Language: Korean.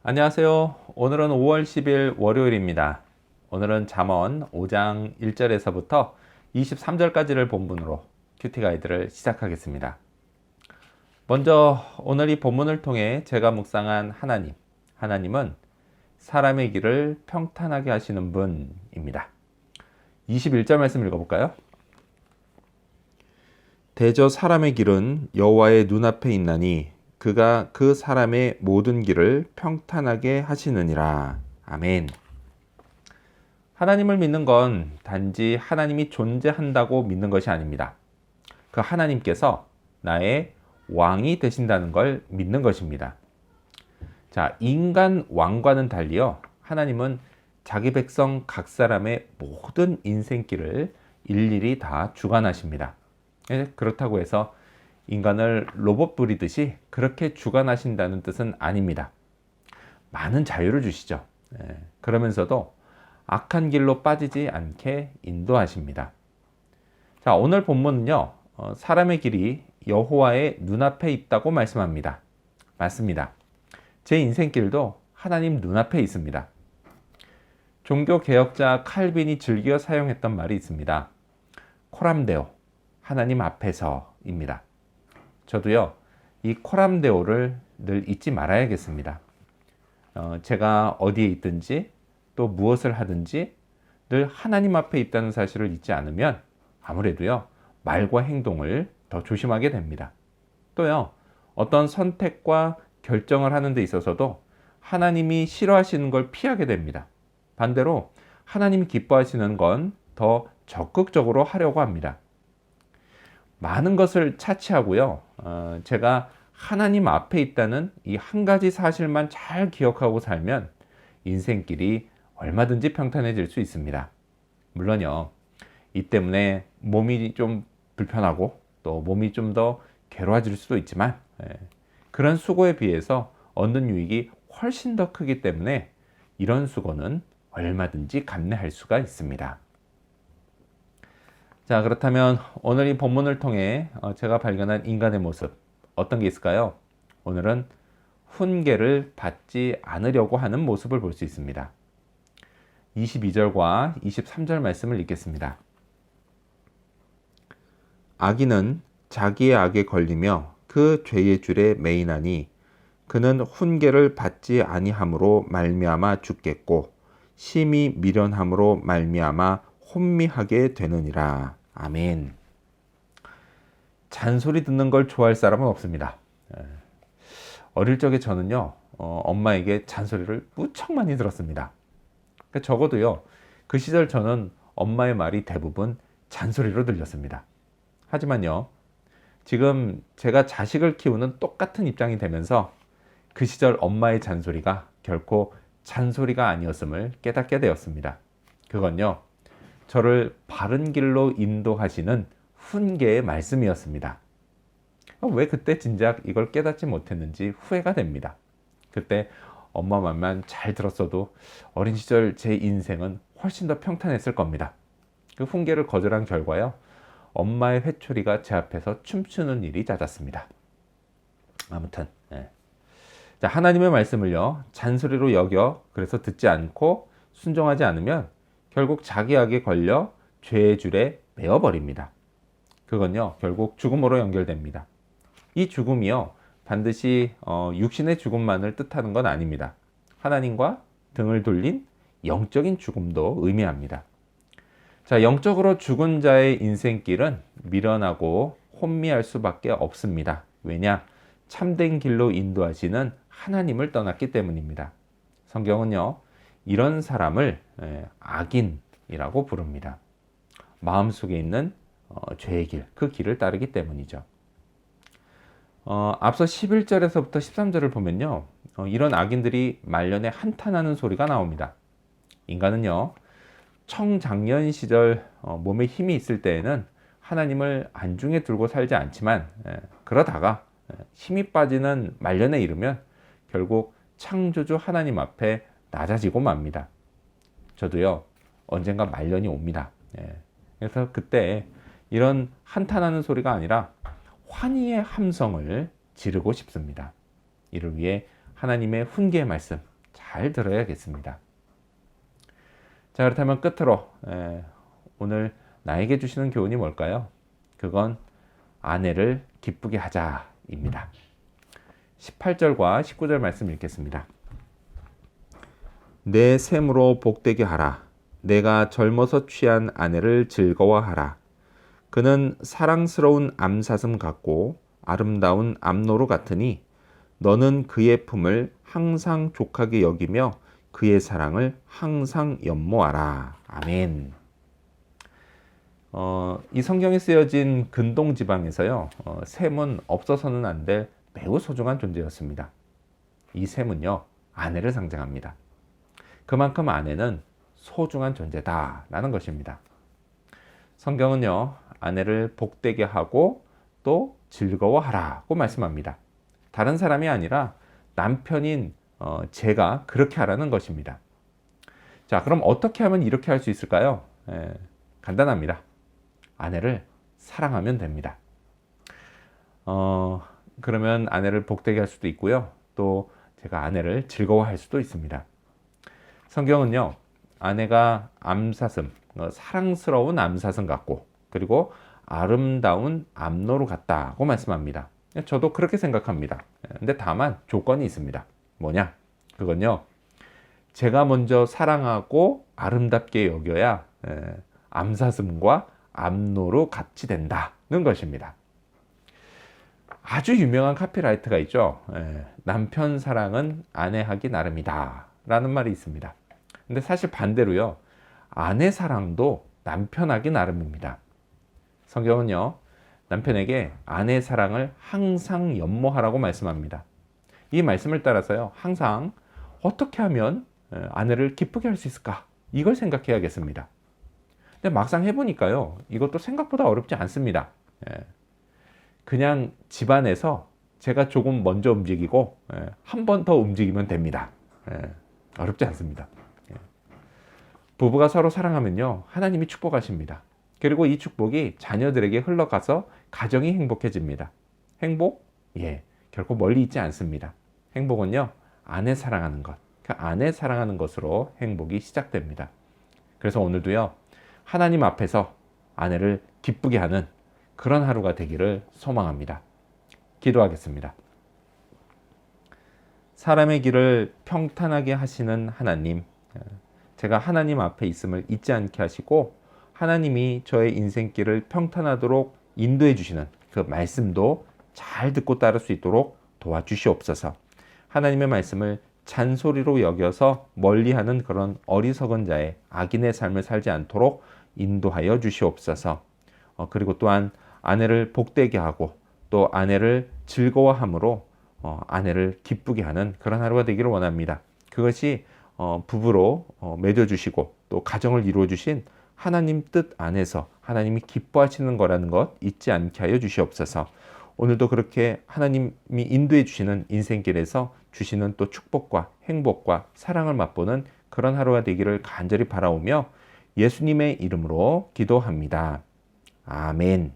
안녕하세요. 오늘은 5월 10일 월요일입니다. 오늘은 잠언 5장 1절에서부터 23절까지를 본문으로 큐티 가이드를 시작하겠습니다. 먼저 오늘 이 본문을 통해 제가 묵상한 하나님은 사람의 길을 평탄하게 하시는 분입니다. 21절 말씀 읽어볼까요? 대저 사람의 길은 여호와의 눈앞에 있나니 그가 그 사람의 모든 길을 평탄하게 하시느니라. 아멘. 하나님을 믿는 건 단지 하나님이 존재한다고 믿는 것이 아닙니다. 그 하나님께서 나의 왕이 되신다는 걸 믿는 것입니다. 자, 인간 왕과는 달리요, 하나님은 자기 백성 각 사람의 모든 인생길을 일일이 다 주관하십니다. 그렇다고 해서 인간을 로봇 부리듯이 그렇게 주관하신다는 뜻은 아닙니다. 많은 자유를 주시죠. 그러면서도 악한 길로 빠지지 않게 인도하십니다. 자, 오늘 본문은요, 사람의 길이 여호와의 눈앞에 있다고 말씀합니다. 맞습니다. 제 인생길도 하나님 눈앞에 있습니다. 종교 개혁자 칼빈이 즐겨 사용했던 말이 있습니다. 코람데오, 하나님 앞에서입니다. 저도요, 이 코람데오를 늘 잊지 말아야겠습니다. 제가 어디에 있든지 또 무엇을 하든지 늘 하나님 앞에 있다는 사실을 잊지 않으면 아무래도요, 말과 행동을 더 조심하게 됩니다. 또요, 어떤 선택과 결정을 하는 데 있어서도 하나님이 싫어하시는 걸 피하게 됩니다. 반대로 하나님이 기뻐하시는 건 더 적극적으로 하려고 합니다. 많은 것을 차치하고요, 제가 하나님 앞에 있다는 이 한 가지 사실만 잘 기억하고 살면 인생길이 얼마든지 평탄해질 수 있습니다. 물론요, 이 때문에 몸이 좀 불편하고 또 몸이 좀 더 괴로워질 수도 있지만, 그런 수고에 비해서 얻는 유익이 훨씬 더 크기 때문에 이런 수고는 얼마든지 감내할 수가 있습니다. 자, 그렇다면 오늘 이 본문을 통해 제가 발견한 인간의 모습, 어떤 게 있을까요? 오늘은 훈계를 받지 않으려고 하는 모습을 볼 수 있습니다. 22절과 23절 말씀을 읽겠습니다. 악인은 자기의 악에 걸리며 그 죄의 줄에 매이나니 그는 훈계를 받지 아니함으로 말미암아 죽겠고 심히 미련함으로 말미암아 혼미하게 되느니라. 아멘. 잔소리 듣는 걸 좋아할 사람은 없습니다. 어릴 적에 저는요, 엄마에게 잔소리를 무척 많이 들었습니다. 적어도요, 그 시절 저는 엄마의 말이 대부분 잔소리로 들렸습니다. 하지만요, 지금 제가 자식을 키우는 똑같은 입장이 되면서 그 시절 엄마의 잔소리가 결코 잔소리가 아니었음을 깨닫게 되었습니다. 그건요, 저를 바른 길로 인도하시는 훈계의 말씀이었습니다. 왜 그때 진작 이걸 깨닫지 못했는지 후회가 됩니다. 그때 엄마 말만 잘 들었어도 어린 시절 제 인생은 훨씬 더 평탄했을 겁니다. 그 훈계를 거절한 결과요, 엄마의 회초리가 제 앞에서 춤추는 일이 잦았습니다. 아무튼 자, 하나님의 말씀을요, 잔소리로 여겨 그래서 듣지 않고 순종하지 않으면 결국 자기 악에 걸려 죄의 줄에 매어버립니다. 그건요, 결국 죽음으로 연결됩니다. 이 죽음이요, 반드시 육신의 죽음만을 뜻하는 건 아닙니다. 하나님과 등을 돌린 영적인 죽음도 의미합니다. 자, 영적으로 죽은 자의 인생길은 미련하고 혼미할 수밖에 없습니다. 왜냐? 참된 길로 인도하시는 하나님을 떠났기 때문입니다. 성경은요, 이런 사람을 악인이라고 부릅니다. 마음속에 있는 죄의 길, 그 길을 따르기 때문이죠. 앞서 11절에서부터 13절을 보면요, 이런 악인들이 말년에 한탄하는 소리가 나옵니다. 인간은요, 청장년 시절 몸에 힘이 있을 때에는 하나님을 안중에 두고 살지 않지만, 그러다가 힘이 빠지는 말년에 이르면 결국 창조주 하나님 앞에 낮아지고 맙니다. 저도요, 언젠가 말년이 옵니다. 그래서 그때 이런 한탄하는 소리가 아니라 환희의 함성을 지르고 싶습니다. 이를 위해 하나님의 훈계의 말씀, 잘 들어야겠습니다. 자, 그렇다면 끝으로 오늘 나에게 주시는 교훈이 뭘까요? 그건 아내를 기쁘게 하자입니다. 18절과 19절 말씀 읽겠습니다. 내 샘으로 복되게 하라. 내가 젊어서 취한 아내를 즐거워하라. 그는 사랑스러운 암사슴 같고 아름다운 암노루 같으니 너는 그의 품을 항상 족하게 여기며 그의 사랑을 항상 연모하라. 아멘. 이 성경에 쓰여진 근동 지방에서요, 셈은 없어서는 안 될 매우 소중한 존재였습니다. 이 셈은요, 아내를 상징합니다. 그만큼 아내는 소중한 존재다라는 것입니다. 성경은요, 아내를 복되게 하고 또 즐거워하라고 말씀합니다. 다른 사람이 아니라 남편인 제가 그렇게 하라는 것입니다. 자, 그럼 어떻게 하면 이렇게 할 수 있을까요? 간단합니다. 아내를 사랑하면 됩니다. 그러면 아내를 복되게 할 수도 있고요. 또 제가 아내를 즐거워할 수도 있습니다. 성경은요, 아내가 암사슴, 사랑스러운 암사슴 같고, 그리고 아름다운 암노루 같다고 말씀합니다. 저도 그렇게 생각합니다. 근데 다만 조건이 있습니다. 뭐냐? 그건요, 제가 먼저 사랑하고 아름답게 여겨야 암사슴과 암노루 같이 된다는 것입니다. 아주 유명한 카피라이트가 있죠. 남편 사랑은 아내 하기 나름이다 라는 말이 있습니다. 근데 사실 반대로요, 아내 사랑도 남편 하기 나름입니다. 성경은요, 남편에게 아내 사랑을 항상 연모하라고 말씀합니다. 이 말씀을 따라서요, 항상 어떻게 하면 아내를 기쁘게 할 수 있을까? 이걸 생각해야겠습니다. 근데 막상 해보니까요, 이것도 생각보다 어렵지 않습니다. 그냥 집안에서 제가 조금 먼저 움직이고 한 번 더 움직이면 됩니다. 어렵지 않습니다. 부부가 서로 사랑하면요, 하나님이 축복하십니다. 그리고 이 축복이 자녀들에게 흘러가서 가정이 행복해집니다. 행복? 예, 결코 멀리 있지 않습니다. 행복은요, 아내 사랑하는 것, 그 아내 사랑하는 것으로 행복이 시작됩니다. 그래서 오늘도요, 하나님 앞에서 아내를 기쁘게 하는 그런 하루가 되기를 소망합니다. 기도하겠습니다. 사람의 길을 평탄하게 하시는 하나님, 제가 하나님 앞에 있음을 잊지 않게 하시고 하나님이 저의 인생길을 평탄하도록 인도해 주시는 그 말씀도 잘 듣고 따를 수 있도록 도와주시옵소서. 하나님의 말씀을 잔소리로 여겨서 멀리하는 그런 어리석은 자의 악인의 삶을 살지 않도록 인도하여 주시옵소서. 그리고 또한 아내를 복되게 하고 또 아내를 즐거워함으로 아내를 기쁘게 하는 그런 하루가 되기를 원합니다. 그것이 부부로 맺어주시고 또 가정을 이루어주신 하나님 뜻 안에서 하나님이 기뻐하시는 거라는 것 잊지 않게 하여 주시옵소서. 오늘도 그렇게 하나님이 인도해 주시는 인생길에서 주시는 또 축복과 행복과 사랑을 맛보는 그런 하루가 되기를 간절히 바라오며 예수님의 이름으로 기도합니다. 아멘.